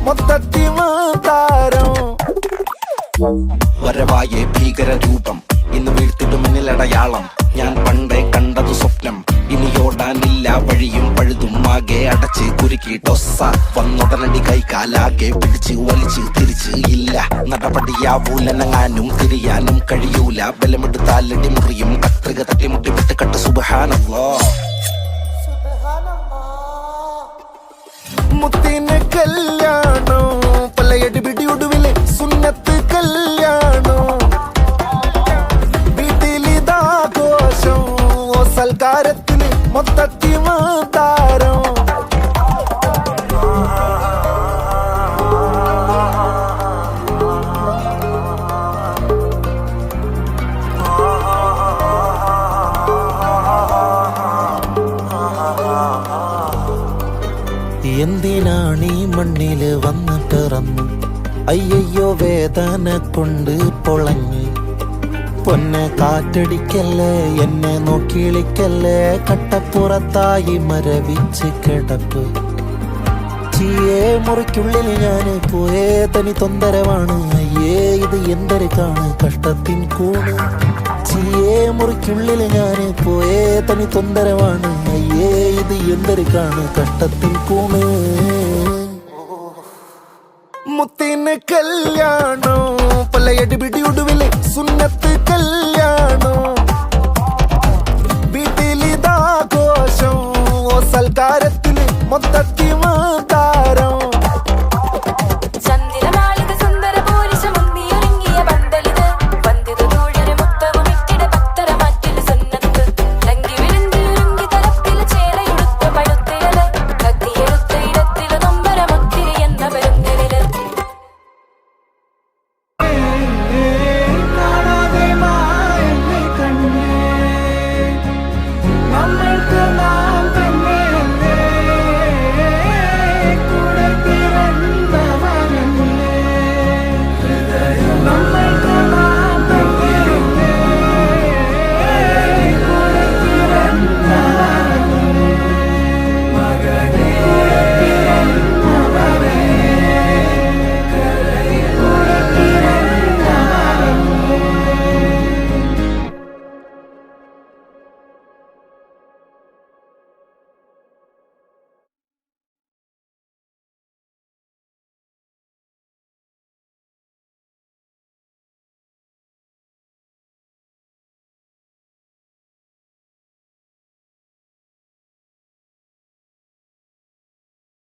മൊത്തത്തി താരം വരവായ ഭീകരരൂപം ഇന്ന് വീഴ്ത്തിടുമെന്നിലടയാളം ഞാൻ പണ്ടേ കണ്ടതു സ്വപ്നം ഇനിയോടാനില്ല വഴിയും പഴുതും ആകെ അടച്ച് കുരുക്കി ടൊസ്സ വന്നുടനടി കൈകാലാകെ പിടിച്ച് വലിച്ച് തിരിച്ച് ഇല്ല നടപടിയാവൂലനങ്ങാനും തിരിയാനും കഴിയൂല ബലമെടുത്താലടി മുറിയും കത്രിക തട്ടിമുട്ടി വിട്ട് കട്ട് സുബ്ഹാനല്ലാഹ് മുത്തിന് കല്യാണോ പല്ലയടി പിടിയൊടുവിലെ സുന്നത്ത് കല്യാണോ വീട്ടിലിതാഘോഷം ഓ സൽക്കാരത്തിന് മൊത്തത്തി താരം എന്തിനാണീ മണ്ണില് വന്ന് പിറന്നു അയ്യോ വേദന കൊണ്ട് പൊളഞ്ഞ് പൊന്നെ കാറ്റടിക്കല്ലേ എന്നെ നോക്കിളിക്കല്ലേ കട്ടപ്പുറത്തായി മരവിച്ച് കിടപ്പ് ചീയേ മുറിക്കുള്ളിൽ ഞാന് പോയേ തനി തൊന്തരവാണ് അയ്യേ ഇത് എന്തൊരുക്കാണ് കഷ്ടത്തിൻ കൂണ് ചീയേ മുറിക്കുള്ളിൽ ഞാന് പോയേ തനി തൊന്തരവാണ് അയ്യേ ഇത് എന്തൊരുക്കാണ് കഷ്ടത്തിൻ കൂണ് മുത്തിന് കല്യാണോ പല്ലയടി പിടിയൊടുവിലെ സുന്നത്ത്